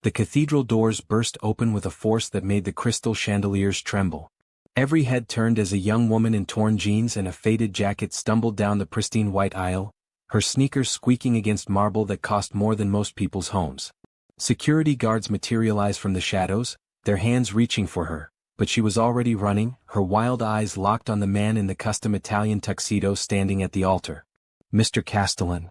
The cathedral doors burst open with a force that made the crystal chandeliers tremble. Every head turned as a young woman in torn jeans and a faded jacket stumbled down the pristine white aisle, her sneakers squeaking against marble that cost more than most people's homes. Security guards materialized from the shadows, their hands reaching for her, but she was already running, her wild eyes locked on the man in the custom Italian tuxedo standing at the altar. "Mr. Castellan."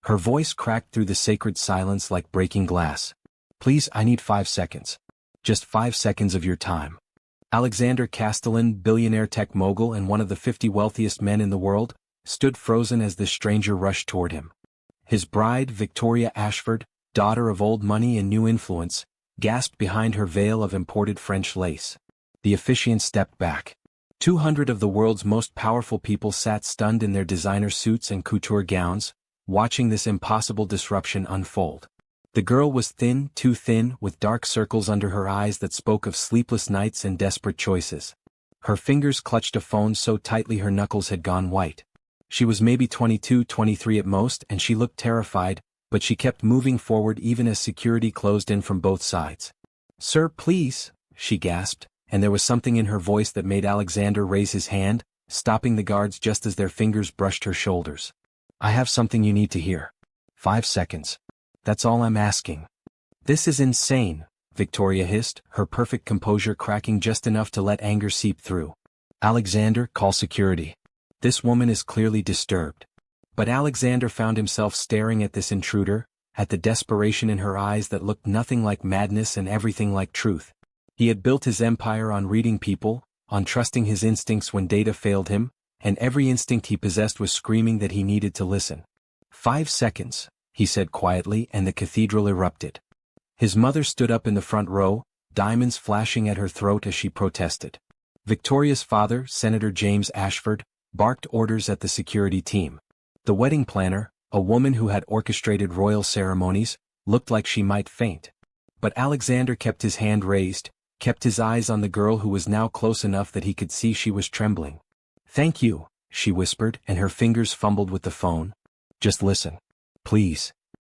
Her voice cracked through the sacred silence like breaking glass. "Please, I need 5 seconds. Just 5 seconds of your time." Alexander Castellan, billionaire tech mogul and one of the 50 wealthiest men in the world, stood frozen as this stranger rushed toward him. His bride, Victoria Ashford, daughter of old money and new influence, gasped behind her veil of imported French lace. The officiant stepped back. 200 of the world's most powerful people sat stunned in their designer suits and couture gowns, watching this impossible disruption unfold. The girl was thin, too thin, with dark circles under her eyes that spoke of sleepless nights and desperate choices. Her fingers clutched a phone so tightly her knuckles had gone white. She was maybe 22, 23 at most, and she looked terrified, but she kept moving forward even as security closed in from both sides. "Sir, please," she gasped, and there was something in her voice that made Alexander raise his hand, stopping the guards just as their fingers brushed her shoulders. "I have something you need to hear. 5 seconds. That's all I'm asking." "This is insane," Victoria hissed, her perfect composure cracking just enough to let anger seep through. "Alexander, call security. This woman is clearly disturbed." But Alexander found himself staring at this intruder, at the desperation in her eyes that looked nothing like madness and everything like truth. He had built his empire on reading people, on trusting his instincts when data failed him, and every instinct he possessed was screaming that he needed to listen. 5 seconds, he said quietly, and the cathedral erupted. His mother stood up in the front row, diamonds flashing at her throat as she protested. Victoria's father, Senator James Ashford, barked orders at the security team. The wedding planner, a woman who had orchestrated royal ceremonies, looked like she might faint. But Alexander kept his hand raised, kept his eyes on the girl who was now close enough that he could see she was trembling. "Thank you," she whispered, and her fingers fumbled with the phone. "Just listen. Please."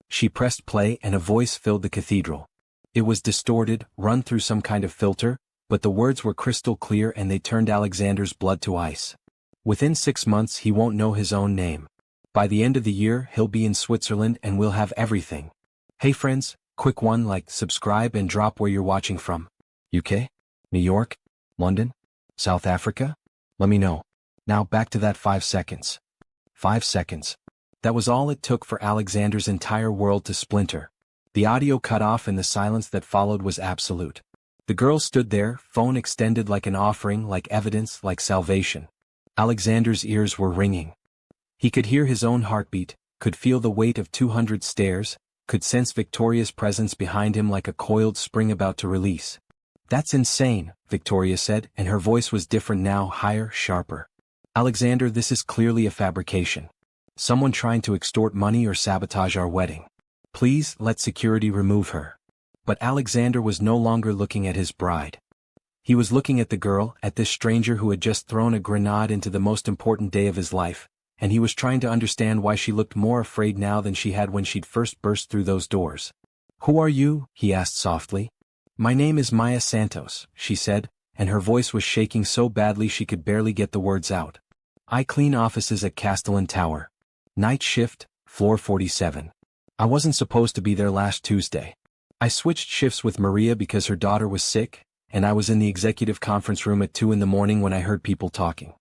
She pressed play and a voice filled the cathedral. It was distorted, run through some kind of filter, but the words were crystal clear and they turned Alexander's blood to ice. "Within 6 months he won't know his own name. By the end of the year he'll be in Switzerland and we'll have everything. Hey friends, quick one, like, subscribe and drop where you're watching from. UK? New York? London? South Africa? Let me know. Now back to that 5 seconds. 5 seconds. That was all it took for Alexander's entire world to splinter. The audio cut off and the silence that followed was absolute. The girl stood there, phone extended like an offering, like evidence, like salvation. Alexander's ears were ringing. He could hear his own heartbeat, could feel the weight of 200 stares, could sense Victoria's presence behind him like a coiled spring about to release. "That's insane," Victoria said, and her voice was different now, higher, sharper. "Alexander, this is clearly a fabrication. Someone trying to extort money or sabotage our wedding. Please, let security remove her." But Alexander was no longer looking at his bride. He was looking at the girl, at this stranger who had just thrown a grenade into the most important day of his life, and he was trying to understand why she looked more afraid now than she had when she'd first burst through those doors. "Who are you?" he asked softly. "My name is Maya Santos," she said, and her voice was shaking so badly she could barely get the words out. "I clean offices at Castellan Tower. Night shift, floor 47. I wasn't supposed to be there last Tuesday. I switched shifts with Maria because her daughter was sick, and I was in the executive conference room at 2 in the morning when I heard people talking.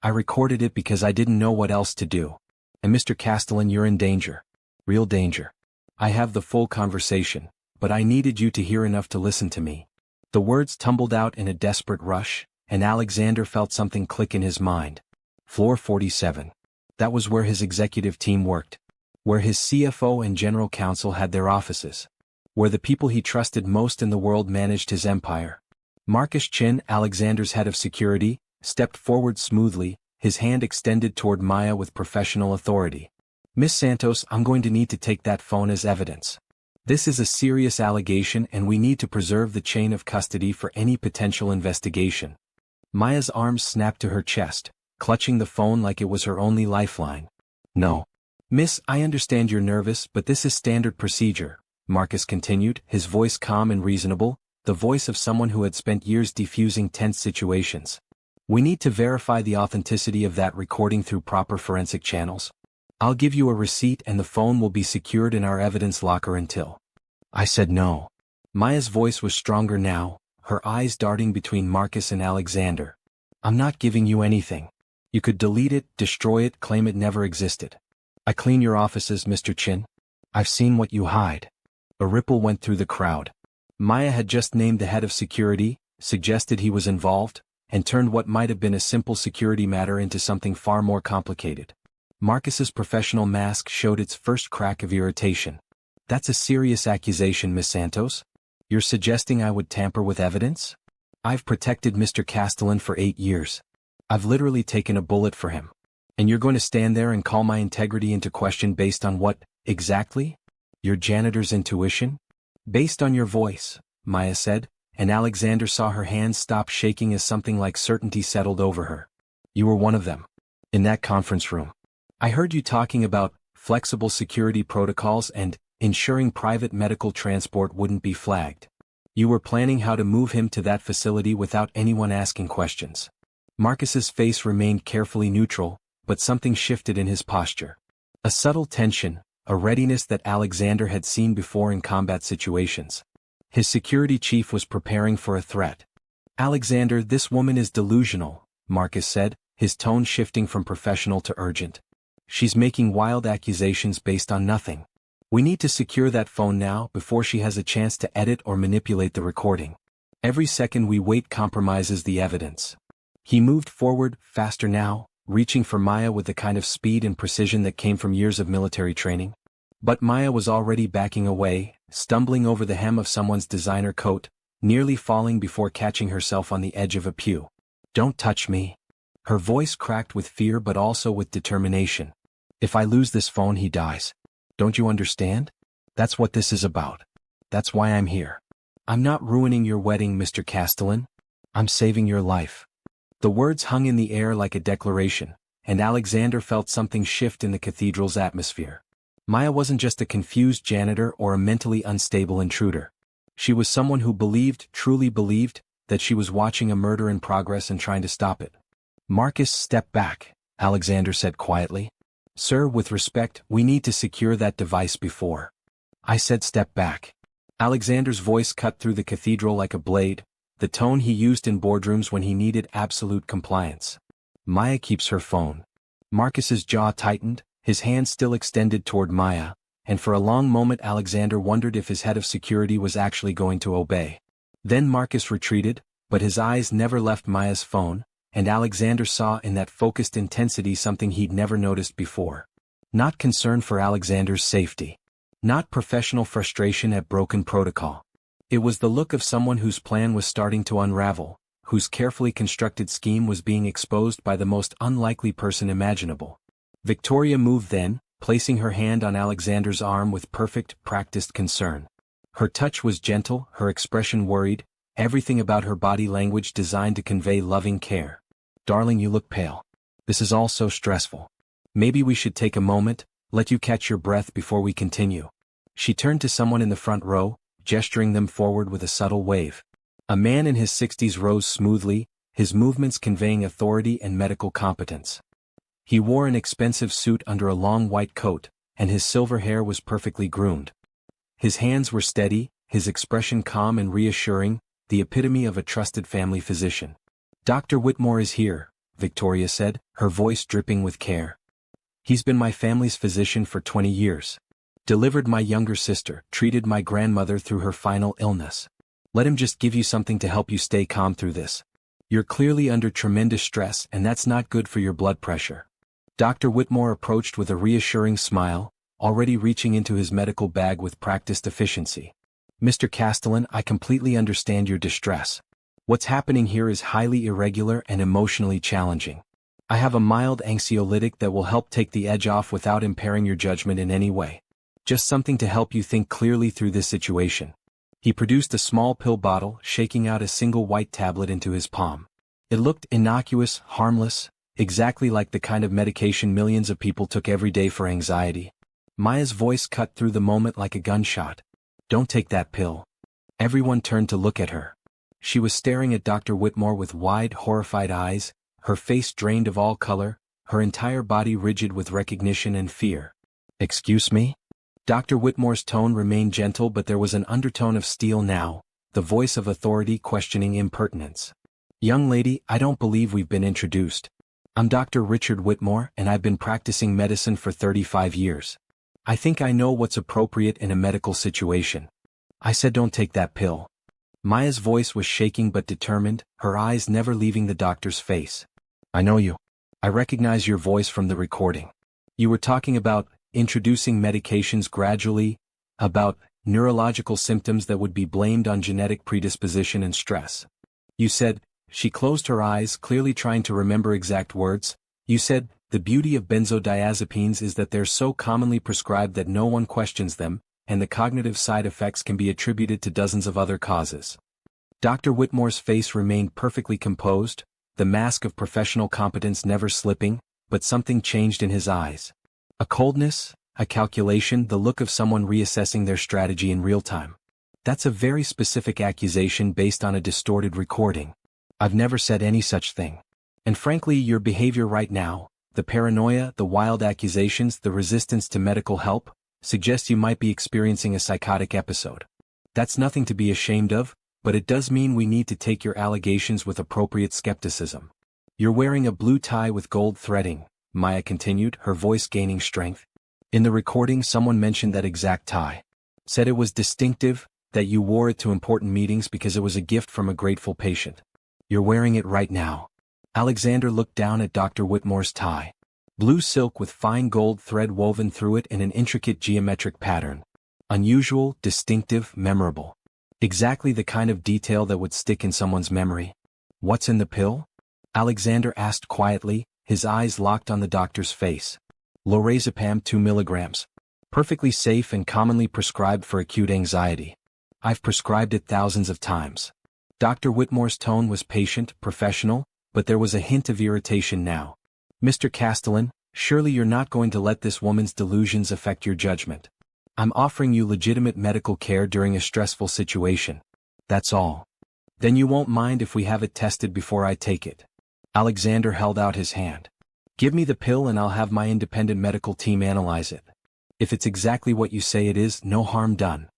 I recorded it because I didn't know what else to do. And Mr. Castellan, you're in danger. Real danger. I have the full conversation, but I needed you to hear enough to listen to me." The words tumbled out in a desperate rush, and Alexander felt something click in his mind. Floor 47. That was where his executive team worked. Where his CFO and general counsel had their offices. Where the people he trusted most in the world managed his empire. Marcus Chin, Alexander's head of security, stepped forward smoothly, his hand extended toward Maya with professional authority. "Miss Santos, I'm going to need to take that phone as evidence. This is a serious allegation and we need to preserve the chain of custody for any potential investigation." Maya's arms snapped to her chest, clutching the phone like it was her only lifeline. "No. Miss, I understand you're nervous, but this is standard procedure," Marcus continued, his voice calm and reasonable, the voice of someone who had spent years defusing tense situations. We need to verify the authenticity of that recording through proper forensic channels. I'll give you a receipt and the phone will be secured in our evidence locker until. I said no. Maya's voice was stronger now, her eyes darting between Marcus and Alexander. I'm not giving you anything. You could delete it, destroy it, claim it never existed. I clean your offices, Mr. Chin. I've seen what you hide. A ripple went through the crowd. Maya had just named the head of security, suggested he was involved, and turned what might have been a simple security matter into something far more complicated. Marcus's professional mask showed its first crack of irritation. That's a serious accusation, Miss Santos. You're suggesting I would tamper with evidence? I've protected Mr. Castellan for 8 years. I've literally taken a bullet for him. And you're going to stand there and call my integrity into question based on what, exactly? Your janitor's intuition? Based on your voice, Maya said, and Alexander saw her hands stop shaking as something like certainty settled over her. You were one of them. In that conference room. I heard you talking about flexible security protocols and ensuring private medical transport wouldn't be flagged. You were planning how to move him to that facility without anyone asking questions. Marcus's face remained carefully neutral, but something shifted in his posture. A subtle tension, a readiness that Alexander had seen before in combat situations. His security chief was preparing for a threat. Alexander, this woman is delusional, Marcus said, his tone shifting from professional to urgent. She's making wild accusations based on nothing. We need to secure that phone now before she has a chance to edit or manipulate the recording. Every second we wait compromises the evidence. He moved forward, faster now, reaching for Maya with the kind of speed and precision that came from years of military training. But Maya was already backing away, stumbling over the hem of someone's designer coat, nearly falling before catching herself on the edge of a pew. Don't touch me. Her voice cracked with fear but also with determination. If I lose this phone, he dies. Don't you understand? That's what this is about. That's why I'm here. I'm not ruining your wedding, Mr. Castellan. I'm saving your life. The words hung in the air like a declaration, and Alexander felt something shift in the cathedral's atmosphere. Maya wasn't just a confused janitor or a mentally unstable intruder. She was someone who believed, truly believed, that she was watching a murder in progress and trying to stop it. Marcus, step back, Alexander said quietly. Sir, with respect, we need to secure that device before. I said step back. Alexander's voice cut through the cathedral like a blade, the tone he used in boardrooms when he needed absolute compliance. Maya keeps her phone. Marcus's jaw tightened, his hand still extended toward Maya, and for a long moment Alexander wondered if his head of security was actually going to obey. Then Marcus retreated, but his eyes never left Maya's phone, and Alexander saw in that focused intensity something he'd never noticed before. Not concern for Alexander's safety. Not professional frustration at broken protocol. It was the look of someone whose plan was starting to unravel, whose carefully constructed scheme was being exposed by the most unlikely person imaginable. Victoria moved then, placing her hand on Alexander's arm with perfect, practiced concern. Her touch was gentle, her expression worried, everything about her body language designed to convey loving care. Darling, you look pale. This is all so stressful. Maybe we should take a moment, let you catch your breath before we continue. She turned to someone in the front row, gesturing them forward with a subtle wave. A man in his 60s rose smoothly, his movements conveying authority and medical competence. He wore an expensive suit under a long white coat, and his silver hair was perfectly groomed. His hands were steady, his expression calm and reassuring, the epitome of a trusted family physician. Dr. Whitmore is here, Victoria said, her voice dripping with care. He's been my family's physician for 20 years. Delivered my younger sister, treated my grandmother through her final illness. Let him just give you something to help you stay calm through this. You're clearly under tremendous stress and that's not good for your blood pressure. Dr. Whitmore approached with a reassuring smile, already reaching into his medical bag with practiced efficiency. Mr. Castellan, I completely understand your distress. What's happening here is highly irregular and emotionally challenging. I have a mild anxiolytic that will help take the edge off without impairing your judgment in any way. Just something to help you think clearly through this situation. He produced a small pill bottle, shaking out a single white tablet into his palm. It looked innocuous, harmless, exactly like the kind of medication millions of people took every day for anxiety. Maya's voice cut through the moment like a gunshot. Don't take that pill. Everyone turned to look at her. She was staring at Dr. Whitmore with wide, horrified eyes, her face drained of all color, her entire body rigid with recognition and fear. Excuse me? Dr. Whitmore's tone remained gentle, but there was an undertone of steel now, the voice of authority questioning impertinence. Young lady, I don't believe we've been introduced. I'm Dr. Richard Whitmore, and I've been practicing medicine for 35 years. I think I know what's appropriate in a medical situation. I said don't take that pill. Maya's voice was shaking but determined, her eyes never leaving the doctor's face. I know you. I recognize your voice from the recording. You were talking about introducing medications gradually, about neurological symptoms that would be blamed on genetic predisposition and stress. You said, she closed her eyes, clearly trying to remember exact words. You said, the beauty of benzodiazepines is that they're so commonly prescribed that no one questions them, and the cognitive side effects can be attributed to dozens of other causes. Dr. Whitmore's face remained perfectly composed, the mask of professional competence never slipping, but something changed in his eyes. A coldness, a calculation, the look of someone reassessing their strategy in real time. That's a very specific accusation based on a distorted recording. I've never said any such thing. And frankly, your behavior right now, the paranoia, the wild accusations, the resistance to medical help, suggests you might be experiencing a psychotic episode. That's nothing to be ashamed of, but it does mean we need to take your allegations with appropriate skepticism. You're wearing a blue tie with gold threading, Maya continued, her voice gaining strength. In the recording, someone mentioned that exact tie. Said it was distinctive, that you wore it to important meetings because it was a gift from a grateful patient. You're wearing it right now. Alexander looked down at Dr. Whitmore's tie. Blue silk with fine gold thread woven through it in an intricate geometric pattern. Unusual, distinctive, memorable. Exactly the kind of detail that would stick in someone's memory. What's in the pill? Alexander asked quietly, his eyes locked on the doctor's face. Lorazepam 2 milligrams. Perfectly safe and commonly prescribed for acute anxiety. I've prescribed it thousands of times. Dr. Whitmore's tone was patient, professional, but there was a hint of irritation now. Mr. Castellan, surely you're not going to let this woman's delusions affect your judgment. I'm offering you legitimate medical care during a stressful situation. That's all. Then you won't mind if we have it tested before I take it. Alexander held out his hand. Give me the pill and I'll have my independent medical team analyze it. If it's exactly what you say it is, no harm done.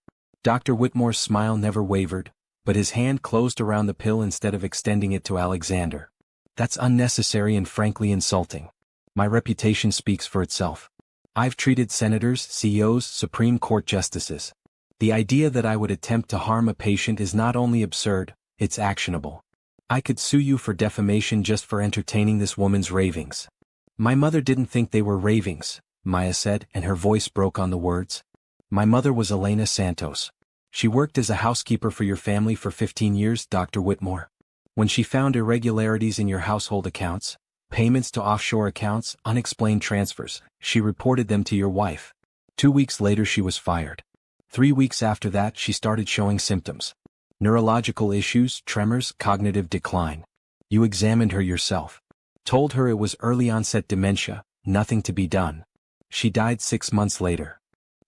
Dr. Whitmore's smile never wavered, but his hand closed around the pill instead of extending it to Alexander. That's unnecessary and frankly insulting. My reputation speaks for itself. I've treated senators, CEOs, Supreme Court justices. The idea that I would attempt to harm a patient is not only absurd, it's actionable. I could sue you for defamation just for entertaining this woman's ravings. My mother didn't think they were ravings, Maya said, and her voice broke on the words. My mother was Elena Santos. She worked as a housekeeper for your family for 15 years, Dr. Whitmore. When she found irregularities in your household accounts, payments to offshore accounts, unexplained transfers, she reported them to your wife. 2 weeks later she was fired. 3 weeks after that she started showing symptoms. Neurological issues, tremors, cognitive decline. You examined her yourself. Told her it was early-onset dementia, nothing to be done. She died 6 months later.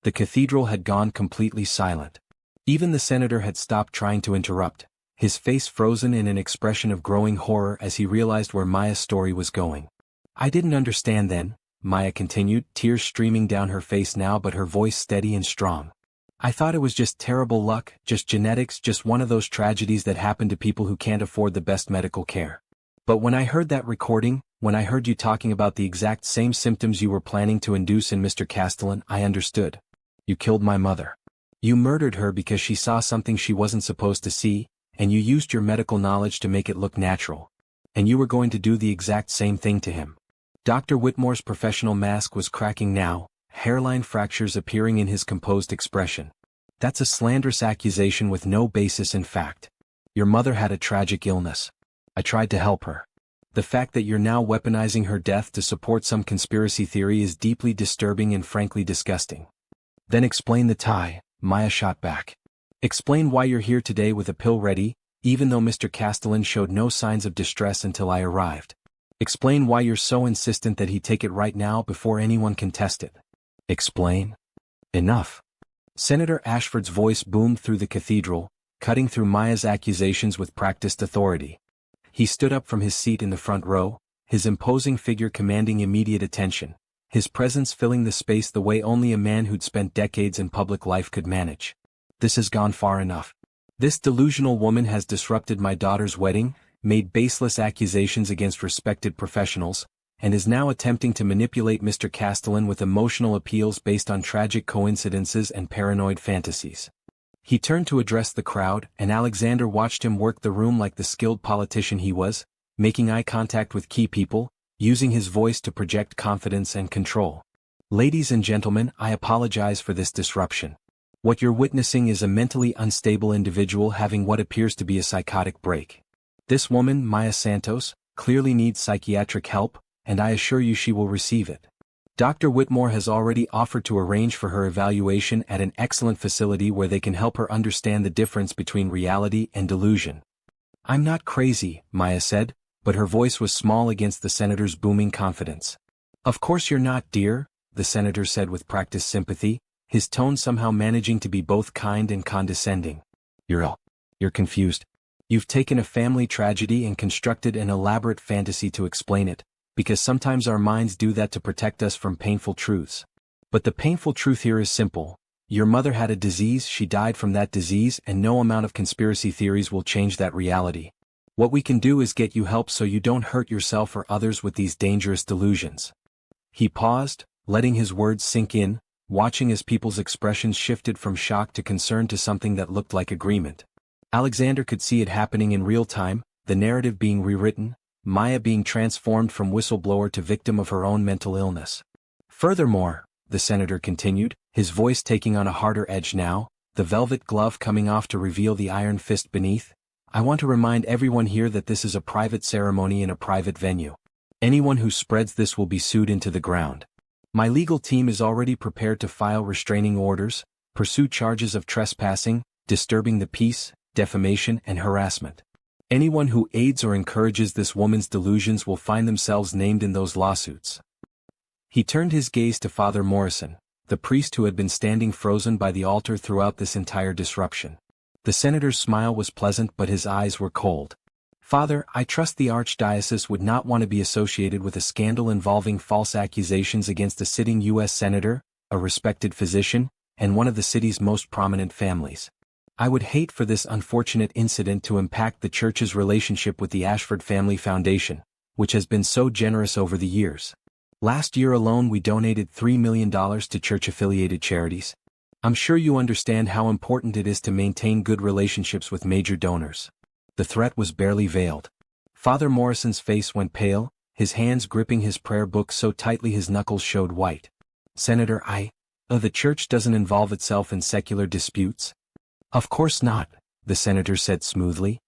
The cathedral had gone completely silent. Even the senator had stopped trying to interrupt, his face frozen in an expression of growing horror as he realized where Maya's story was going. I didn't understand then, Maya continued, tears streaming down her face now but her voice steady and strong. I thought it was just terrible luck, just genetics, just one of those tragedies that happen to people who can't afford the best medical care. But when I heard that recording, when I heard you talking about the exact same symptoms you were planning to induce in Mr. Castellan, I understood. You killed my mother. You murdered her because she saw something she wasn't supposed to see, and you used your medical knowledge to make it look natural. And you were going to do the exact same thing to him. Dr. Whitmore's professional mask was cracking now, hairline fractures appearing in his composed expression. That's a slanderous accusation with no basis in fact. Your mother had a tragic illness. I tried to help her. The fact that you're now weaponizing her death to support some conspiracy theory is deeply disturbing and frankly disgusting. Then explain the tie, Maya shot back. Explain why you're here today with a pill ready, even though Mr. Castellan showed no signs of distress until I arrived. Explain why you're so insistent that he take it right now before anyone can test it. Explain? Enough. Senator Ashford's voice boomed through the cathedral, cutting through Maya's accusations with practiced authority. He stood up from his seat in the front row, his imposing figure commanding immediate attention, his presence filling the space the way only a man who'd spent decades in public life could manage. This has gone far enough. This delusional woman has disrupted my daughter's wedding, made baseless accusations against respected professionals, and is now attempting to manipulate Mr. Castellan with emotional appeals based on tragic coincidences and paranoid fantasies. He turned to address the crowd, and Alexander watched him work the room like the skilled politician he was, making eye contact with key people, using his voice to project confidence and control. Ladies and gentlemen, I apologize for this disruption. What you're witnessing is a mentally unstable individual having what appears to be a psychotic break. This woman, Maya Santos, clearly needs psychiatric help, and I assure you she will receive it. Dr. Whitmore has already offered to arrange for her evaluation at an excellent facility where they can help her understand the difference between reality and delusion. I'm not crazy, Maya said, but her voice was small against the senator's booming confidence. Of course you're not, dear, the senator said with practiced sympathy, his tone somehow managing to be both kind and condescending. You're confused. You've taken a family tragedy and constructed an elaborate fantasy to explain it, because sometimes our minds do that to protect us from painful truths. But the painful truth here is simple. Your mother had a disease, she died from that disease, and no amount of conspiracy theories will change that reality. What we can do is get you help so you don't hurt yourself or others with these dangerous delusions. He paused, letting his words sink in, watching as people's expressions shifted from shock to concern to something that looked like agreement. Alexander could see it happening in real time, the narrative being rewritten, Maya being transformed from whistleblower to victim of her own mental illness. Furthermore, the senator continued, his voice taking on a harder edge now, the velvet glove coming off to reveal the iron fist beneath, I want to remind everyone here that this is a private ceremony in a private venue. Anyone who spreads this will be sued into the ground. My legal team is already prepared to file restraining orders, pursue charges of trespassing, disturbing the peace, defamation, and harassment. Anyone who aids or encourages this woman's delusions will find themselves named in those lawsuits. He turned his gaze to Father Morrison, the priest who had been standing frozen by the altar throughout this entire disruption. The senator's smile was pleasant but his eyes were cold. Father, I trust the archdiocese would not want to be associated with a scandal involving false accusations against a sitting U.S. senator, a respected physician, and one of the city's most prominent families. I would hate for this unfortunate incident to impact the church's relationship with the Ashford Family Foundation, which has been so generous over the years. Last year alone we donated $3 million to church-affiliated charities. I'm sure you understand how important it is to maintain good relationships with major donors. The threat was barely veiled. Father Morrison's face went pale, his hands gripping his prayer book so tightly his knuckles showed white. Senator, the church doesn't involve itself in secular disputes? Of course not, the senator said smoothly.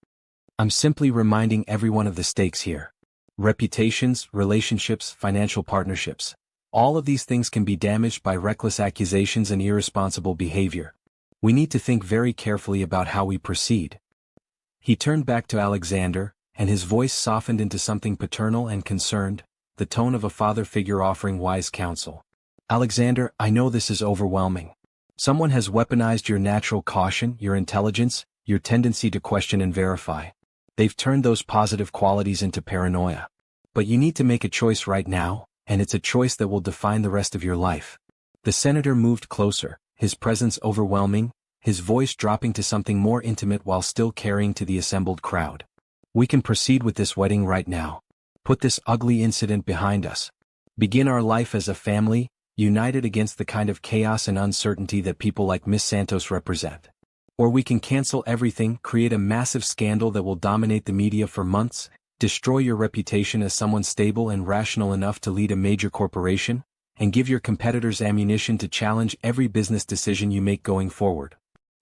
I'm simply reminding everyone of the stakes here. Reputations, relationships, financial partnerships. All of these things can be damaged by reckless accusations and irresponsible behavior. We need to think very carefully about how we proceed. He turned back to Alexander, and his voice softened into something paternal and concerned, the tone of a father figure offering wise counsel. Alexander, I know this is overwhelming. Someone has weaponized your natural caution, your intelligence, your tendency to question and verify. They've turned those positive qualities into paranoia. But you need to make a choice right now, and it's a choice that will define the rest of your life. The senator moved closer, his presence overwhelming, his voice dropping to something more intimate while still carrying to the assembled crowd. We can proceed with this wedding right now. Put this ugly incident behind us. Begin our life as a family, united against the kind of chaos and uncertainty that people like Miss Santos represent. Or we can cancel everything, create a massive scandal that will dominate the media for months, destroy your reputation as someone stable and rational enough to lead a major corporation, and give your competitors ammunition to challenge every business decision you make going forward.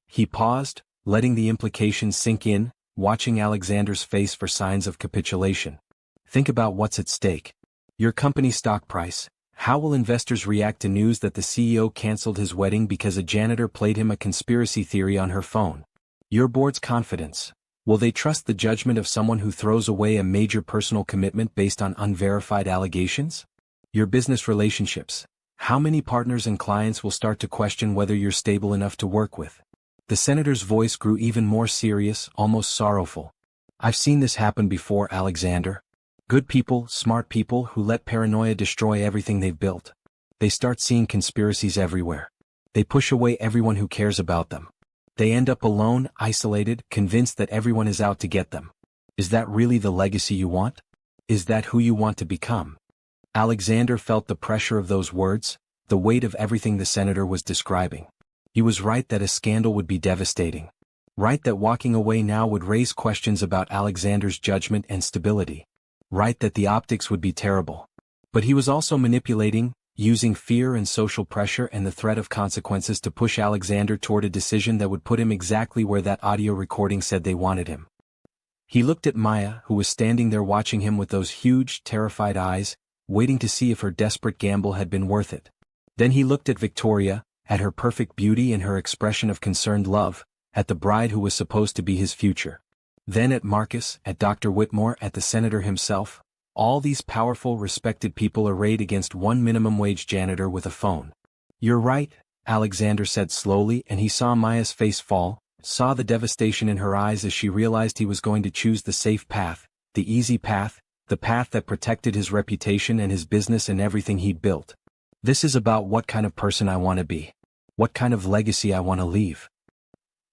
He paused, letting the implications sink in, watching Alexander's face for signs of capitulation. Think about what's at stake. Your company's stock price. How will investors react to news that the CEO canceled his wedding because a janitor played him a conspiracy theory on her phone? Your board's confidence. Will they trust the judgment of someone who throws away a major personal commitment based on unverified allegations? Your business relationships. How many partners and clients will start to question whether you're stable enough to work with? The senator's voice grew even more serious, almost sorrowful. I've seen this happen before, Alexander. Good people, smart people who let paranoia destroy everything they've built. They start seeing conspiracies everywhere. They push away everyone who cares about them. They end up alone, isolated, convinced that everyone is out to get them. Is that really the legacy you want? Is that who you want to become? Alexander felt the pressure of those words, the weight of everything the senator was describing. He was right that a scandal would be devastating. Right that walking away now would raise questions about Alexander's judgment and stability. Right that the optics would be terrible. But he was also manipulating, using fear and social pressure and the threat of consequences to push Alexander toward a decision that would put him exactly where that audio recording said they wanted him. He looked at Maya, who was standing there watching him with those huge, terrified eyes, waiting to see if her desperate gamble had been worth it. Then he looked at Victoria, at her perfect beauty and her expression of concerned love, at the bride who was supposed to be his future. Then at Marcus, at Dr. Whitmore, at the senator himself, all these powerful, respected people arrayed against one minimum-wage janitor with a phone. You're right, Alexander said slowly, and he saw Maya's face fall, saw the devastation in her eyes as she realized he was going to choose the safe path, the easy path, the path that protected his reputation and his business and everything he'd built. This is about what kind of person I want to be. What kind of legacy I want to leave.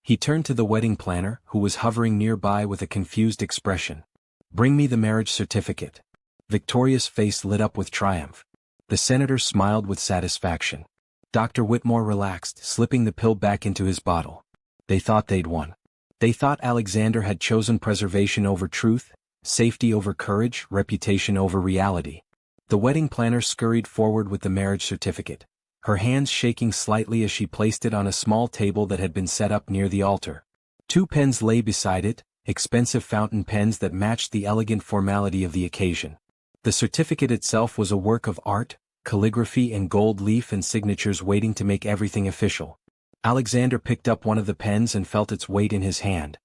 He turned to the wedding planner, who was hovering nearby with a confused expression. Bring me the marriage certificate. Victoria's face lit up with triumph. The senator smiled with satisfaction. Dr. Whitmore relaxed, slipping the pill back into his bottle. They thought they'd won. They thought Alexander had chosen preservation over truth, safety over courage, reputation over reality. The wedding planner scurried forward with the marriage certificate, her hands shaking slightly as she placed it on a small table that had been set up near the altar. 2 pens lay beside it, expensive fountain pens that matched the elegant formality of the occasion. The certificate itself was a work of art, calligraphy and gold leaf and signatures waiting to make everything official. Alexander picked up one of the pens and felt its weight in his hand.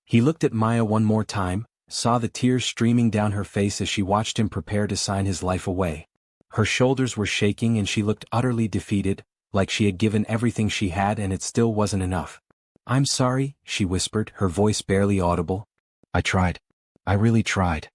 He looked at Maya one more time, saw the tears streaming down her face as she watched him prepare to sign his life away. Her shoulders were shaking and she looked utterly defeated, like she had given everything she had and it still wasn't enough. I'm sorry, she whispered, her voice barely audible. I tried. I really tried.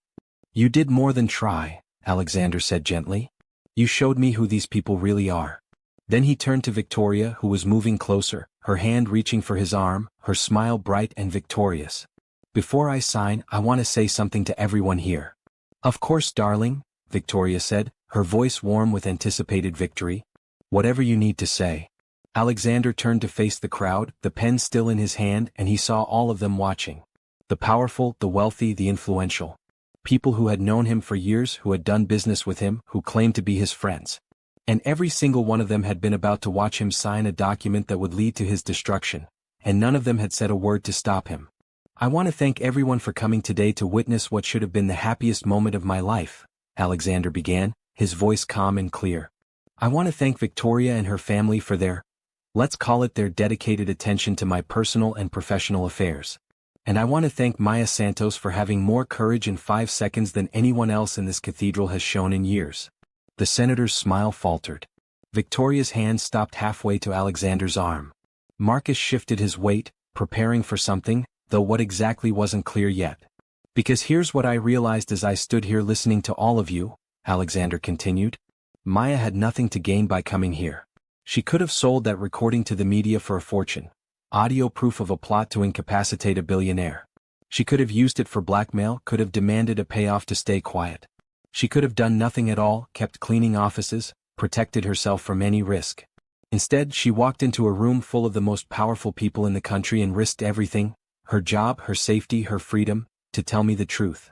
You did more than try, Alexander said gently. You showed me who these people really are. Then he turned to Victoria, who was moving closer, her hand reaching for his arm, her smile bright and victorious. Before I sign, I want to say something to everyone here. Of course, darling, Victoria said, her voice warm with anticipated victory. Whatever you need to say. Alexander turned to face the crowd, the pen still in his hand, and he saw all of them watching. The powerful, the wealthy, the influential. People who had known him for years, who had done business with him, who claimed to be his friends. And every single one of them had been about to watch him sign a document that would lead to his destruction, and none of them had said a word to stop him. I want to thank everyone for coming today to witness what should have been the happiest moment of my life, Alexander began, his voice calm and clear. I want to thank Victoria and her family for their, let's call it their dedicated attention to my personal and professional affairs. And I want to thank Maya Santos for having more courage in 5 seconds than anyone else in this cathedral has shown in years. The senator's smile faltered. Victoria's hand stopped halfway to Alexander's arm. Marcus shifted his weight, preparing for something, though what exactly wasn't clear yet. Because here's what I realized as I stood here listening to all of you, Alexander continued. Maya had nothing to gain by coming here. She could have sold that recording to the media for a fortune. Audio proof of a plot to incapacitate a billionaire. She could have used it for blackmail, could have demanded a payoff to stay quiet. She could have done nothing at all, kept cleaning offices, protected herself from any risk. Instead, she walked into a room full of the most powerful people in the country and risked everything, her job, her safety, her freedom, to tell me the truth.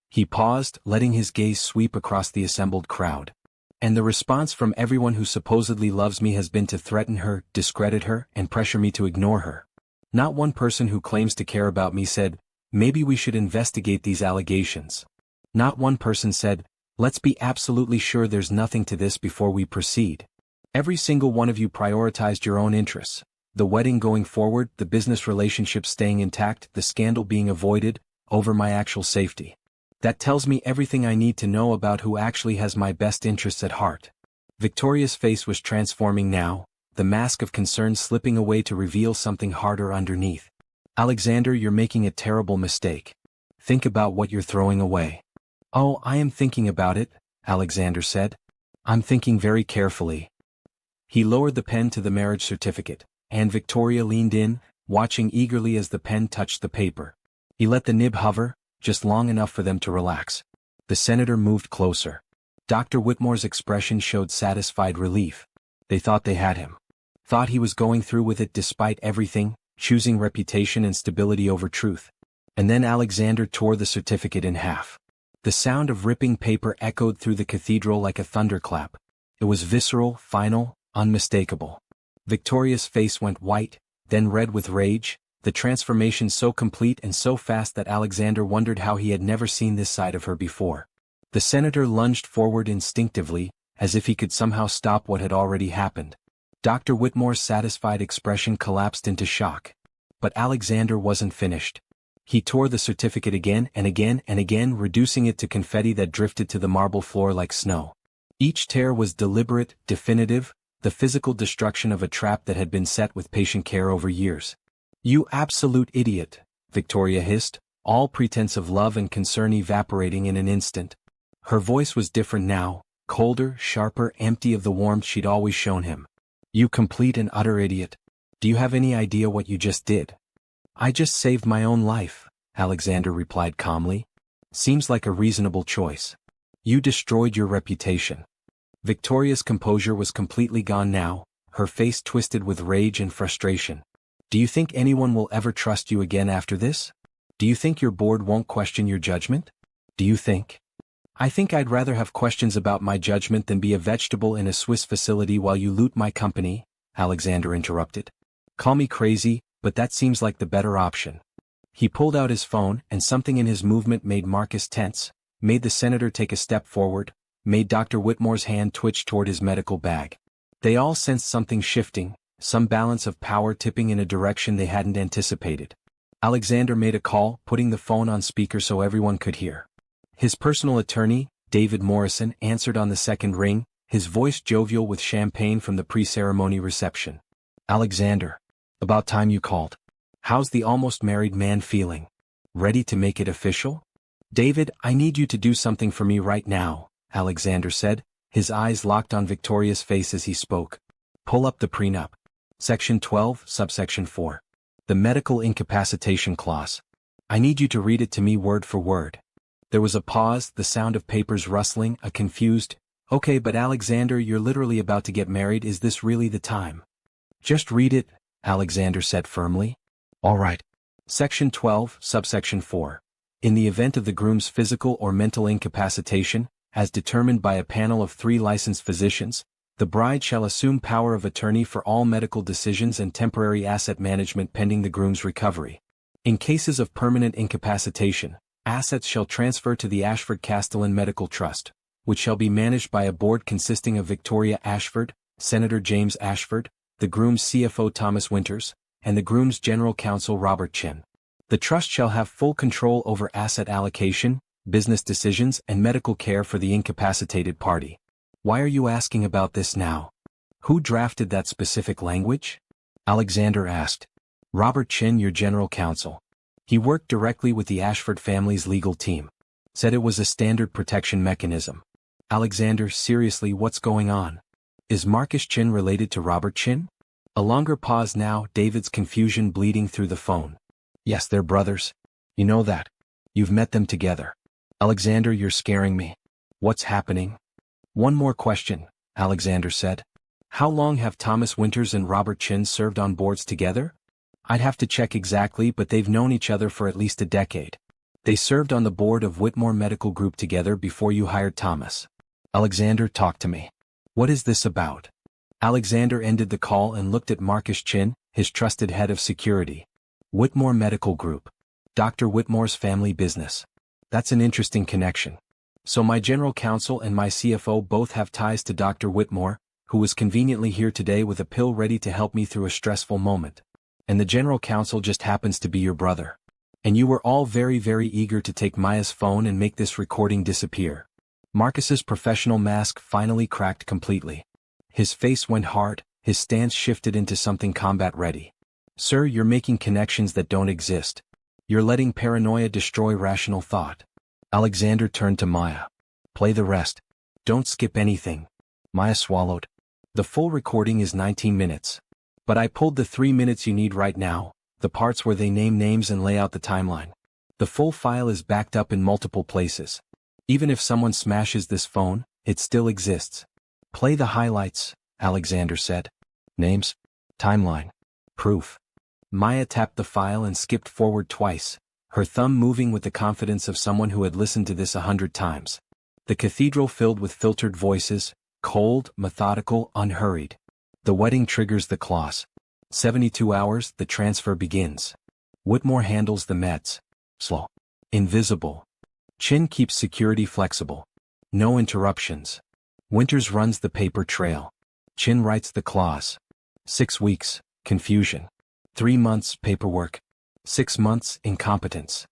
He paused, letting his gaze sweep across the assembled crowd. And the response from everyone who supposedly loves me has been to threaten her, discredit her, and pressure me to ignore her. Not one person who claims to care about me said, maybe we should investigate these allegations. Not one person said, let's be absolutely sure there's nothing to this before we proceed. Every single one of you prioritized your own interests. The wedding going forward, the business relationship staying intact, the scandal being avoided, over my actual safety. That tells me everything I need to know about who actually has my best interests at heart. Victoria's face was transforming now, the mask of concern slipping away to reveal something harder underneath. Alexander, you're making a terrible mistake. Think about what you're throwing away. Oh, I am thinking about it, Alexander said. I'm thinking very carefully. He lowered the pen to the marriage certificate, and Victoria leaned in, watching eagerly as the pen touched the paper. He let the nib hover, just long enough for them to relax. The senator moved closer. Dr. Whitmore's expression showed satisfied relief. They thought they had him. Thought he was going through with it despite everything, choosing reputation and stability over truth. And then Alexander tore the certificate in half. The sound of ripping paper echoed through the cathedral like a thunderclap. It was visceral, final, unmistakable. Victoria's face went white, then red with rage, the transformation so complete and so fast that Alexander wondered how he had never seen this side of her before. The senator lunged forward instinctively, as if he could somehow stop what had already happened. Dr. Whitmore's satisfied expression collapsed into shock. But Alexander wasn't finished. He tore the certificate again and again and again, reducing it to confetti that drifted to the marble floor like snow. Each tear was deliberate, definitive, the physical destruction of a trap that had been set with patient care over years. "You absolute idiot," Victoria hissed, all pretense of love and concern evaporating in an instant. Her voice was different now, colder, sharper, empty of the warmth she'd always shown him. "You complete and utter idiot. Do you have any idea what you just did?" "I just saved my own life," Alexander replied calmly. "Seems like a reasonable choice." "You destroyed your reputation." Victoria's composure was completely gone now, her face twisted with rage and frustration. "Do you think anyone will ever trust you again after this? Do you think your board won't question your judgment? Do you think?" "I think I'd rather have questions about my judgment than be a vegetable in a Swiss facility while you loot my company," Alexander interrupted. "Call me crazy, but that seems like the better option." He pulled out his phone, and something in his movement made Marcus tense, made the senator take a step forward, made Dr. Whitmore's hand twitch toward his medical bag. They all sensed something shifting, some balance of power tipping in a direction they hadn't anticipated. Alexander made a call, putting the phone on speaker so everyone could hear. His personal attorney, David Morrison, answered on the second ring, his voice jovial with champagne from the pre-ceremony reception. "Alexander. About time you called. How's the almost married man feeling? Ready to make it official?" "David, I need you to do something for me right now," Alexander said, his eyes locked on Victoria's face as he spoke. "Pull up the prenup. Section 12, subsection 4. The medical incapacitation clause. I need you to read it to me word for word." There was a pause, the sound of papers rustling, a confused, "Okay, but Alexander, you're literally about to get married, is this really the time?" "Just read it," Alexander said firmly. "All right. Section 12, subsection 4. In the event of the groom's physical or mental incapacitation, as determined by a panel of 3 licensed physicians, the bride shall assume power of attorney for all medical decisions and temporary asset management pending the groom's recovery. In cases of permanent incapacitation, assets shall transfer to the Ashford-Castellan Medical Trust, which shall be managed by a board consisting of Victoria Ashford, Senator James Ashford, the groom's CFO Thomas Winters, and the groom's general counsel Robert Chin. The trust shall have full control over asset allocation, business decisions, and medical care for the incapacitated party." "Why are you asking about this now? Who drafted that specific language?" Alexander asked. "Robert Chin, your general counsel. He worked directly with the Ashford family's legal team. Said it was a standard protection mechanism." "Alexander, seriously, what's going on? Is Marcus Chin related to Robert Chin?" A longer pause now, David's confusion bleeding through the phone. "Yes, they're brothers. You know that. You've met them together." "Alexander, you're scaring me. What's happening?" "One more question," Alexander said. "How long have Thomas Winters and Robert Chin served on boards together?" "I'd have to check exactly, but they've known each other for at least a decade. They served on the board of Whitmore Medical Group together before you hired Thomas." "Alexander, talk to me. What is this about?" Alexander ended the call and looked at Marcus Chin, his trusted head of security. "Whitmore Medical Group. Dr. Whitmore's family business. That's an interesting connection. So my general counsel and my CFO both have ties to Dr. Whitmore, who was conveniently here today with a pill ready to help me through a stressful moment. And the general counsel just happens to be your brother. And you were all very, very eager to take Maya's phone and make this recording disappear." Marcus's professional mask finally cracked completely. His face went hard, his stance shifted into something combat-ready. Sir, you're making connections that don't exist. You're letting paranoia destroy rational thought. Alexander turned to Maya. Play the rest. Don't skip anything. Maya swallowed. The full recording is 19 minutes. But I pulled the 3 minutes you need right now, the parts where they name names and lay out the timeline. The full file is backed up in multiple places. Even if someone smashes this phone, it still exists. Play the highlights, Alexander said. Names. Timeline. Proof. Maya tapped the file and skipped forward twice, her thumb moving with the confidence of someone who had listened to this 100 times. The cathedral filled with filtered voices, cold, methodical, unhurried. The wedding triggers the clause. 72 hours, the transfer begins. Whitmore handles the meds. Slow. Invisible. Chin keeps security flexible. No interruptions. Winters runs the paper trail. Chin writes the clause. 6 weeks, confusion. 3 months, paperwork. 6 months, incompetence.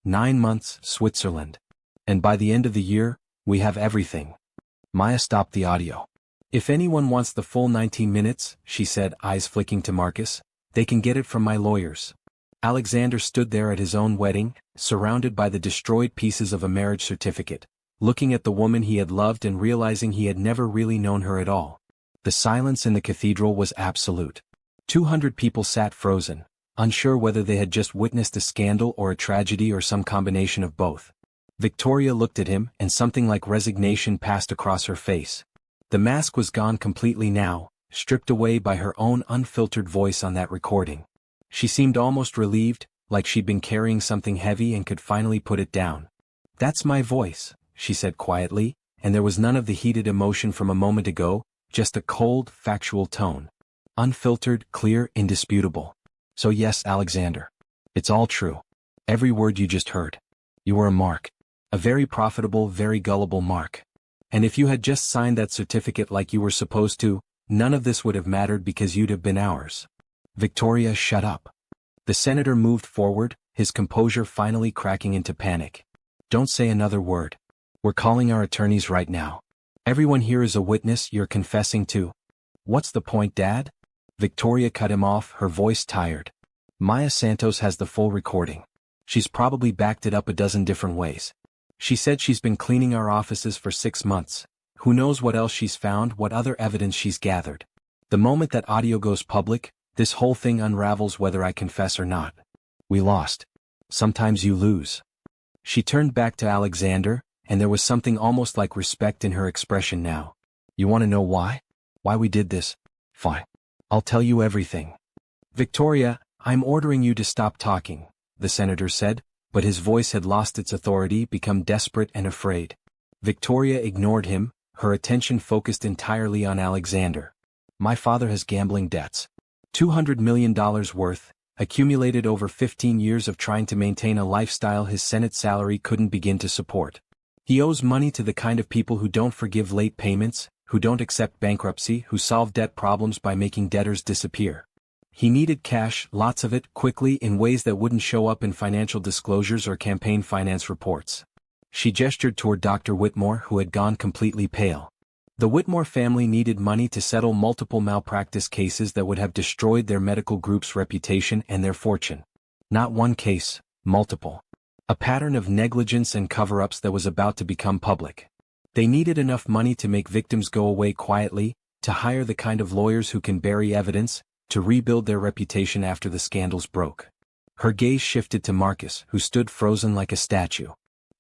9 months, Switzerland. And by the end of the year, we have everything. Maya stopped the audio. If anyone wants the full 19 minutes, she said, eyes flicking to Marcus, they can get it from my lawyers. Alexander stood there at his own wedding, surrounded by the destroyed pieces of a marriage certificate, looking at the woman he had loved and realizing he had never really known her at all. The silence in the cathedral was absolute. 200 people sat frozen, unsure whether they had just witnessed a scandal or a tragedy or some combination of both. Victoria looked at him, and something like resignation passed across her face. The mask was gone completely now, stripped away by her own unfiltered voice on that recording. She seemed almost relieved, like she'd been carrying something heavy and could finally put it down. That's my voice, she said quietly, and there was none of the heated emotion from a moment ago, just a cold, factual tone. Unfiltered, clear, indisputable. So yes, Alexander. It's all true. Every word you just heard. You were a mark. A very profitable, very gullible mark. And if you had just signed that certificate like you were supposed to, none of this would have mattered because you'd have been ours. Victoria, shut up. The senator moved forward, his composure finally cracking into panic. Don't say another word. We're calling our attorneys right now. Everyone here is a witness you're confessing to. What's the point, Dad? Victoria cut him off, her voice tired. Maya Santos has the full recording. She's probably backed it up a dozen different ways. She said she's been cleaning our offices for 6 months. Who knows what else she's found, what other evidence she's gathered. The moment that audio goes public, this whole thing unravels whether I confess or not. We lost. Sometimes you lose. She turned back to Alexander, and there was something almost like respect in her expression now. You want to know why? Why we did this? Fine. I'll tell you everything. Victoria, I'm ordering you to stop talking, the senator said, but his voice had lost its authority, become desperate and afraid. Victoria ignored him, her attention focused entirely on Alexander. My father has gambling debts. $200 million worth, accumulated over 15 years of trying to maintain a lifestyle his Senate salary couldn't begin to support. He owes money to the kind of people who don't forgive late payments, who don't accept bankruptcy, who solve debt problems by making debtors disappear. He needed cash, lots of it, quickly, in ways that wouldn't show up in financial disclosures or campaign finance reports. She gestured toward Dr. Whitmore, who had gone completely pale. The Whitmore family needed money to settle multiple malpractice cases that would have destroyed their medical group's reputation and their fortune. Not one case, multiple. A pattern of negligence and cover-ups that was about to become public. They needed enough money to make victims go away quietly, to hire the kind of lawyers who can bury evidence, to rebuild their reputation after the scandals broke. Her gaze shifted to Marcus, who stood frozen like a statue.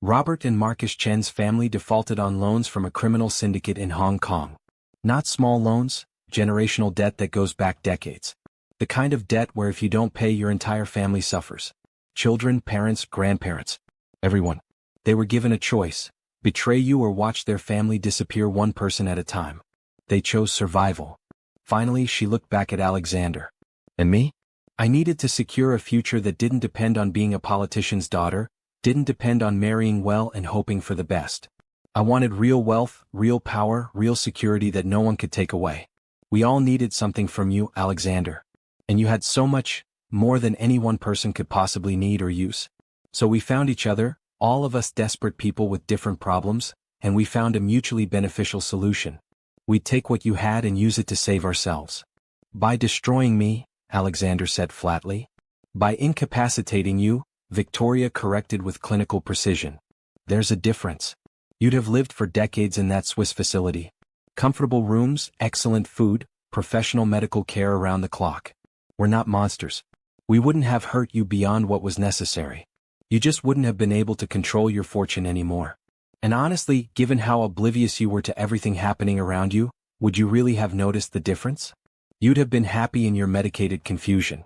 Robert and Marcus Chen's family defaulted on loans from a criminal syndicate in Hong Kong. Not small loans, generational debt that goes back decades. The kind of debt where if you don't pay, your entire family suffers. Children, parents, grandparents. Everyone. They were given a choice. Betray you or watch their family disappear one person at a time. They chose survival. Finally, she looked back at Alexander. And me? I needed to secure a future that didn't depend on being a politician's daughter, didn't depend on marrying well and hoping for the best. I wanted real wealth, real power, real security that no one could take away. We all needed something from you, Alexander. And you had so much, more than any one person could possibly need or use. So we found each other, all of us desperate people with different problems, and we found a mutually beneficial solution. We'd take what you had and use it to save ourselves. By destroying me, Alexander said flatly. By incapacitating you, Victoria corrected with clinical precision. There's a difference. You'd have lived for decades in that Swiss facility. Comfortable rooms, excellent food, professional medical care around the clock. We're not monsters. We wouldn't have hurt you beyond what was necessary. You just wouldn't have been able to control your fortune anymore. And honestly, given how oblivious you were to everything happening around you, would you really have noticed the difference? You'd have been happy in your medicated confusion.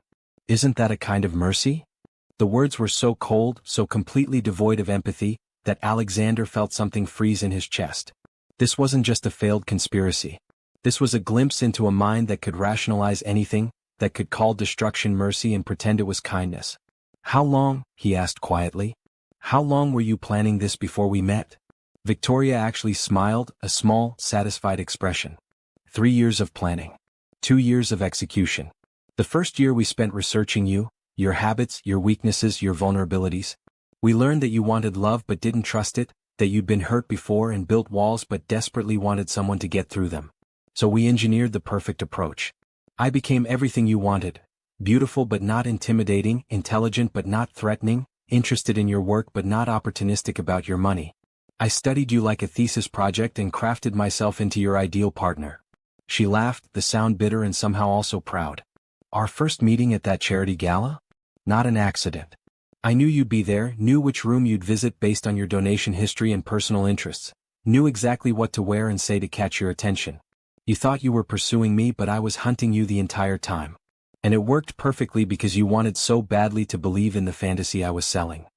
Isn't that a kind of mercy? The words were so cold, so completely devoid of empathy, that Alexander felt something freeze in his chest. This wasn't just a failed conspiracy. This was a glimpse into a mind that could rationalize anything, that could call destruction mercy and pretend it was kindness. How long, he asked quietly, how long were you planning this before we met? Victoria actually smiled, a small, satisfied expression. 3 years of planning. 2 years of execution. The first year we spent researching you, your habits, your weaknesses, your vulnerabilities. We learned that you wanted love but didn't trust it, that you'd been hurt before and built walls but desperately wanted someone to get through them. So we engineered the perfect approach. I became everything you wanted. Beautiful but not intimidating, intelligent but not threatening, interested in your work but not opportunistic about your money. I studied you like a thesis project and crafted myself into your ideal partner. She laughed, the sound bitter and somehow also proud. Our first meeting at that charity gala? Not an accident. I knew you'd be there, knew which room you'd visit based on your donation history and personal interests, knew exactly what to wear and say to catch your attention. You thought you were pursuing me but I was hunting you the entire time. And it worked perfectly because you wanted so badly to believe in the fantasy I was selling.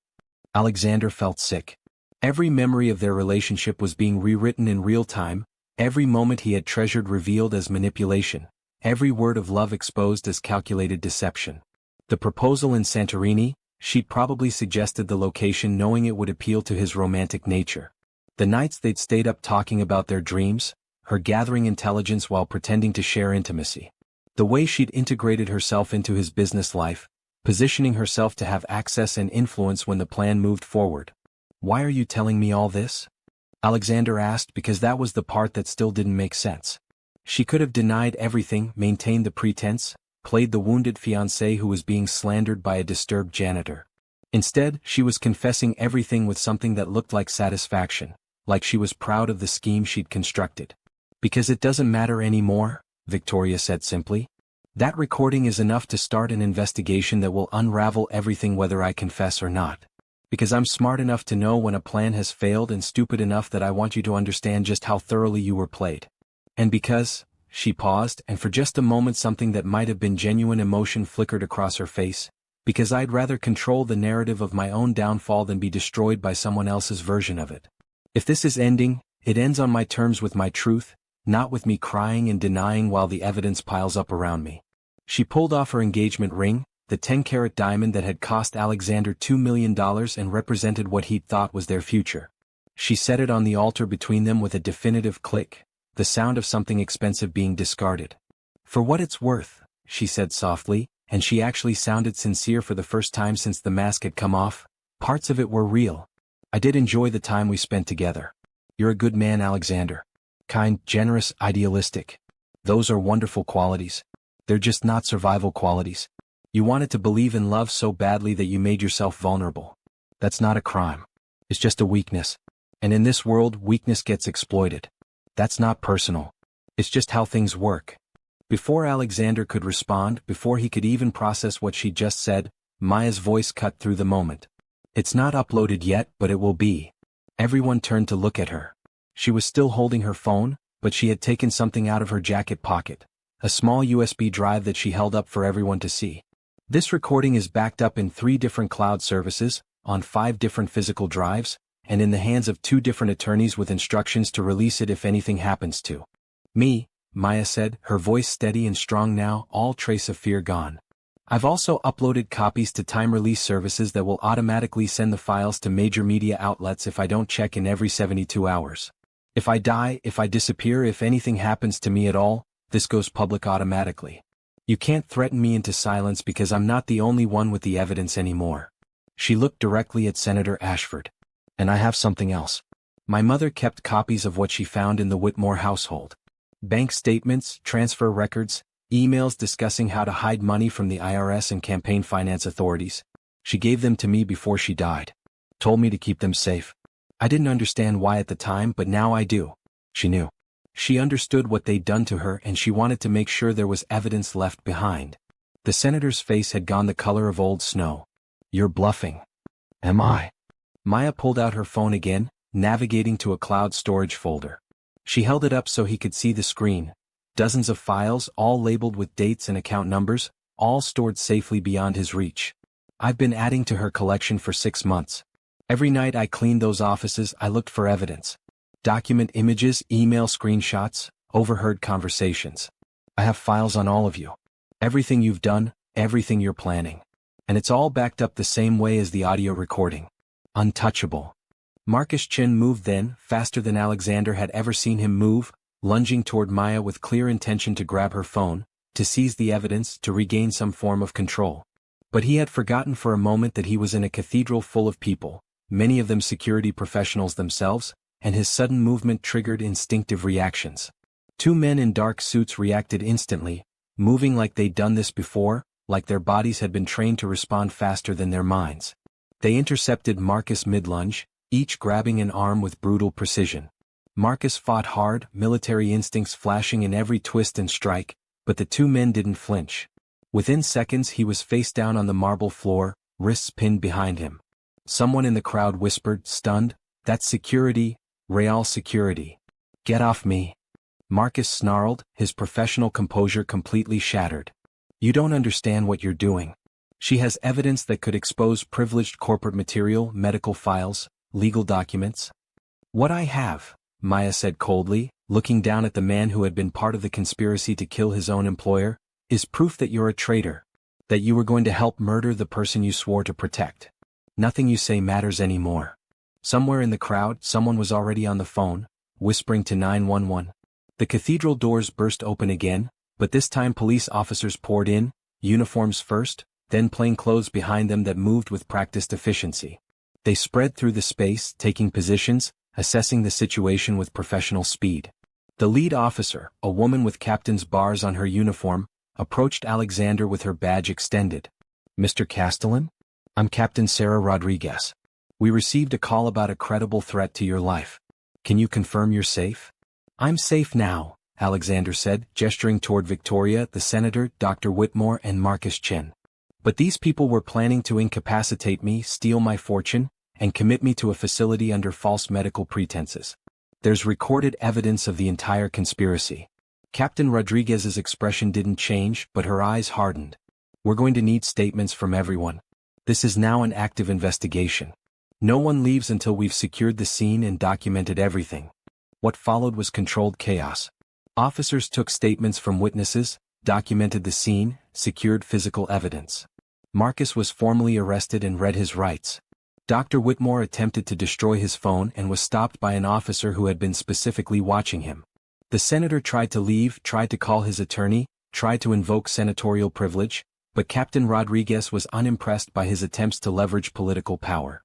Alexander felt sick. Every memory of their relationship was being rewritten in real time, every moment he had treasured revealed as manipulation, every word of love exposed as calculated deception. The proposal in Santorini, she'd probably suggested the location knowing it would appeal to his romantic nature. The nights they'd stayed up talking about their dreams, her gathering intelligence while pretending to share intimacy. The way she'd integrated herself into his business life, positioning herself to have access and influence when the plan moved forward. Why are you telling me all this? Alexander asked because that was the part that still didn't make sense. She could have denied everything, maintained the pretense, played the wounded fiancé who was being slandered by a disturbed janitor. Instead, she was confessing everything with something that looked like satisfaction, like she was proud of the scheme she'd constructed. Because it doesn't matter anymore, Victoria said simply. That recording is enough to start an investigation that will unravel everything whether I confess or not. Because I'm smart enough to know when a plan has failed and stupid enough that I want you to understand just how thoroughly you were played. And because, she paused, and for just a moment something that might have been genuine emotion flickered across her face, because I'd rather control the narrative of my own downfall than be destroyed by someone else's version of it. If this is ending, it ends on my terms with my truth, not with me crying and denying while the evidence piles up around me. She pulled off her engagement ring, the 10-carat diamond that had cost Alexander $2 million and represented what he'd thought was their future. She set it on the altar between them with a definitive click, the sound of something expensive being discarded. For what it's worth, she said softly, and she actually sounded sincere for the first time since the mask had come off, parts of it were real. I did enjoy the time we spent together. You're a good man, Alexander. Kind, generous, idealistic. Those are wonderful qualities. They're just not survival qualities. You wanted to believe in love so badly that you made yourself vulnerable. That's not a crime. It's just a weakness. And in this world, weakness gets exploited. That's not personal. It's just how things work. Before Alexander could respond, before he could even process what she just said, Maya's voice cut through the moment. It's not uploaded yet, but it will be. Everyone turned to look at her. She was still holding her phone, but she had taken something out of her jacket pocket, a small USB drive that she held up for everyone to see. This recording is backed up in 3 different cloud services, on 5 different physical drives, and in the hands of 2 different attorneys with instructions to release it if anything happens to me, Maya said, her voice steady and strong now, all trace of fear gone. I've also uploaded copies to time-release services that will automatically send the files to major media outlets if I don't check in every 72 hours. If I die, if I disappear, if anything happens to me at all, this goes public automatically. You can't threaten me into silence because I'm not the only one with the evidence anymore. She looked directly at Senator Ashford. And I have something else. My mother kept copies of what she found in the Whitmore household. Bank statements, transfer records, emails discussing how to hide money from the IRS and campaign finance authorities. She gave them to me before she died. Told me to keep them safe. I didn't understand why at the time, but now I do. She knew. She understood what they'd done to her, and she wanted to make sure there was evidence left behind. The senator's face had gone the color of old snow. You're bluffing. Am I? Maya pulled out her phone again, navigating to a cloud storage folder. She held it up so he could see the screen. Dozens of files, all labeled with dates and account numbers, all stored safely beyond his reach. I've been adding to her collection for 6 months. Every night I cleaned those offices, I looked for evidence. Document images, email screenshots, overheard conversations. I have files on all of you. Everything you've done, everything you're planning. And it's all backed up the same way as the audio recording. Untouchable. Marcus Chin moved then, faster than Alexander had ever seen him move, lunging toward Maya with clear intention to grab her phone, to seize the evidence, to regain some form of control. But he had forgotten for a moment that he was in a cathedral full of people, many of them security professionals themselves, and his sudden movement triggered instinctive reactions. 2 men in dark suits reacted instantly, moving like they'd done this before, like their bodies had been trained to respond faster than their minds. They intercepted Marcus mid-lunge, each grabbing an arm with brutal precision. Marcus fought hard, military instincts flashing in every twist and strike, but the 2 men didn't flinch. Within seconds he was face down on the marble floor, wrists pinned behind him. Someone in the crowd whispered, stunned, "That's security, Real security. Get off me." Marcus snarled, his professional composure completely shattered. "You don't understand what you're doing. She has evidence that could expose privileged corporate material, medical files, legal documents." "What I have," Maya said coldly, looking down at the man who had been part of the conspiracy to kill his own employer, "is proof that you're a traitor. That you were going to help murder the person you swore to protect. Nothing you say matters anymore." Somewhere in the crowd, someone was already on the phone, whispering to 911. The cathedral doors burst open again, but this time police officers poured in, uniforms first, then plainclothes behind them that moved with practiced efficiency. They spread through the space, taking positions, assessing the situation with professional speed. The lead officer, a woman with captain's bars on her uniform, approached Alexander with her badge extended. "Mr. Castellan? I'm Captain Sarah Rodriguez. We received a call about a credible threat to your life. Can you confirm you're safe?" "I'm safe now," Alexander said, gesturing toward Victoria, the senator, Dr. Whitmore, and Marcus Chin. "But these people were planning to incapacitate me, steal my fortune, and commit me to a facility under false medical pretenses. There's recorded evidence of the entire conspiracy." Captain Rodriguez's expression didn't change, but her eyes hardened. "We're going to need statements from everyone. This is now an active investigation. No one leaves until we've secured the scene and documented everything." What followed was controlled chaos. Officers took statements from witnesses, documented the scene, secured physical evidence. Marcus was formally arrested and read his rights. Dr. Whitmore attempted to destroy his phone and was stopped by an officer who had been specifically watching him. The senator tried to leave, tried to call his attorney, tried to invoke senatorial privilege, but Captain Rodriguez was unimpressed by his attempts to leverage political power.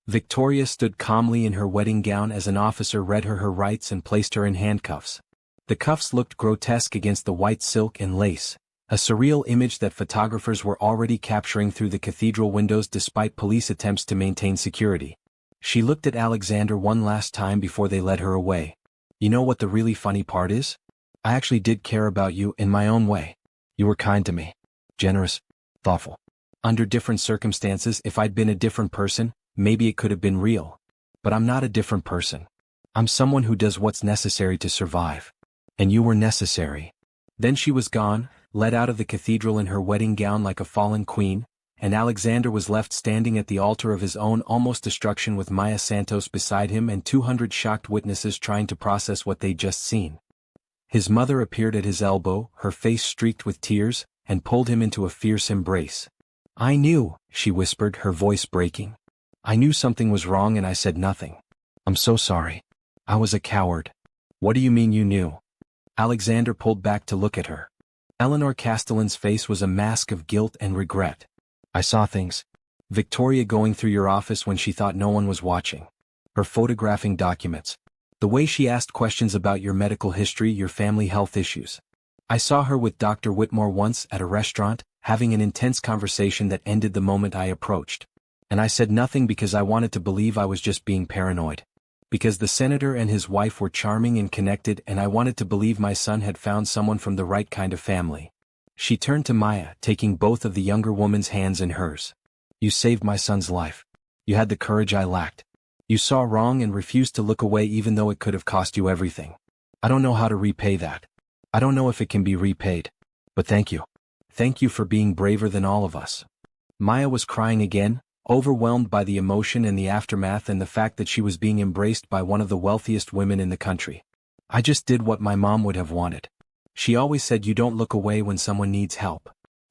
Victoria stood calmly in her wedding gown as an officer read her rights and placed her in handcuffs. The cuffs looked grotesque against the white silk and lace, a surreal image that photographers were already capturing through the cathedral windows despite police attempts to maintain security. She looked at Alexander one last time before they led her away. "You know what the really funny part is? I actually did care about you in my own way. You were kind to me. Generous. Thoughtful. Under different circumstances, if I'd been a different person, maybe it could have been real. But I'm not a different person. I'm someone who does what's necessary to survive. And you were necessary." Then she was gone, led out of the cathedral in her wedding gown like a fallen queen, and Alexander was left standing at the altar of his own almost destruction with Maya Santos beside him and 200 shocked witnesses trying to process what they'd just seen. His mother appeared at his elbow, her face streaked with tears, and pulled him into a fierce embrace. "I knew," she whispered, her voice breaking. "I knew something was wrong and I said nothing. I'm so sorry. I was a coward." "What do you mean you knew?" Alexander pulled back to look at her. Eleanor Castellan's face was a mask of guilt and regret. "I saw things. Victoria going through your office when she thought no one was watching. Her photographing documents. The way she asked questions about your medical history, your family health issues. I saw her with Dr. Whitmore once at a restaurant, having an intense conversation that ended the moment I approached. And I said nothing because I wanted to believe I was just being paranoid. Because the senator and his wife were charming and connected, and I wanted to believe my son had found someone from the right kind of family. She turned to Maya, taking both of the younger woman's hands in hers. You saved my son's life. You had the courage I lacked. You saw wrong and refused to look away even though it could have cost you everything. I don't know how to repay that. I don't know if it can be repaid. But thank you. Thank you for being braver than all of us. Maya was crying again, overwhelmed by the emotion and the aftermath and the fact that she was being embraced by one of the wealthiest women in the country. I just did what my mom would have wanted. She always said you don't look away when someone needs help.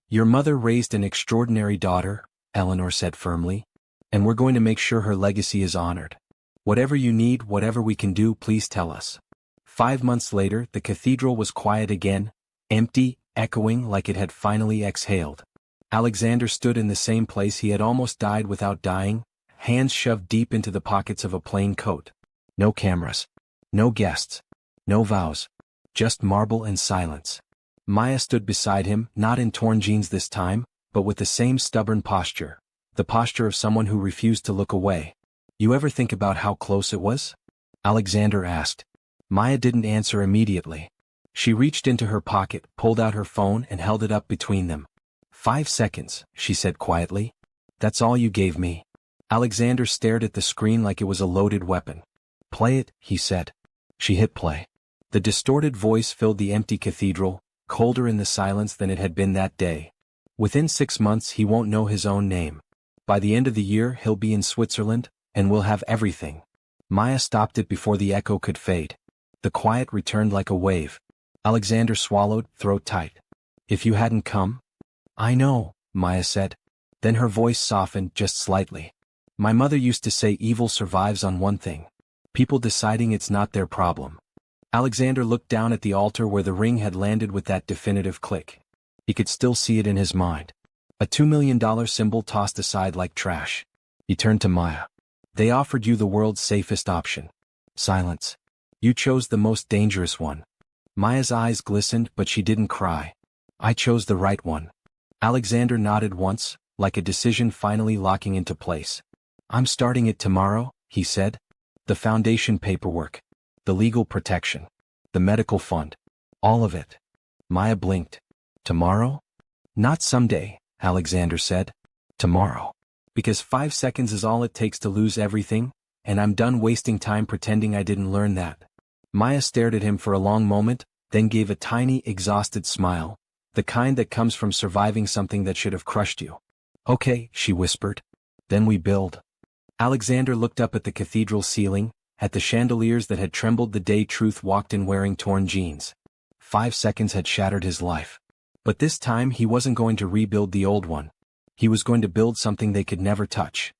Your mother raised an extraordinary daughter, Eleanor said firmly. And we're going to make sure her legacy is honored. Whatever you need, whatever we can do, please tell us. 5 months later, the cathedral was quiet again, empty, echoing like it had finally exhaled. Alexander stood in the same place he had almost died without dying, hands shoved deep into the pockets of a plain coat. No cameras. No guests. No vows. Just marble and silence. Maya stood beside him, not in torn jeans this time, but with the same stubborn posture. The posture of someone who refused to look away. You ever think about how close it was? Alexander asked. Maya didn't answer immediately. She reached into her pocket, pulled out her phone and held it up between them. 5 seconds, she said quietly. That's all you gave me. Alexander stared at the screen like it was a loaded weapon. Play it, he said. She hit play. The distorted voice filled the empty cathedral, colder in the silence than it had been that day. Within 6 months he won't know his own name. By the end of the year he'll be in Switzerland, and we'll have everything. Maya stopped it before the echo could fade. The quiet returned like a wave. Alexander swallowed, throat tight. If you hadn't come? I know, Maya said. Then her voice softened just slightly. My mother used to say evil survives on one thing. People deciding it's not their problem. Alexander looked down at the altar where the ring had landed with that definitive click. He could still see it in his mind. A $2 million symbol tossed aside like trash. He turned to Maya. They offered you the world's safest option. Silence. You chose the most dangerous one. Maya's eyes glistened, but she didn't cry. I chose the right one. Alexander nodded once, like a decision finally locking into place. I'm starting it tomorrow, he said. The foundation paperwork. The legal protection. The medical fund. All of it. Maya blinked. Tomorrow? Not someday, Alexander said. Tomorrow. Because 5 seconds is all it takes to lose everything, and I'm done wasting time pretending I didn't learn that. Maya stared at him for a long moment, then gave a tiny, exhausted smile, the kind that comes from surviving something that should have crushed you. Okay, she whispered. Then we build. Alexander looked up at the cathedral ceiling, at the chandeliers that had trembled the day Truth walked in wearing torn jeans. 5 seconds had shattered his life. But this time he wasn't going to rebuild the old one. He was going to build something they could never touch.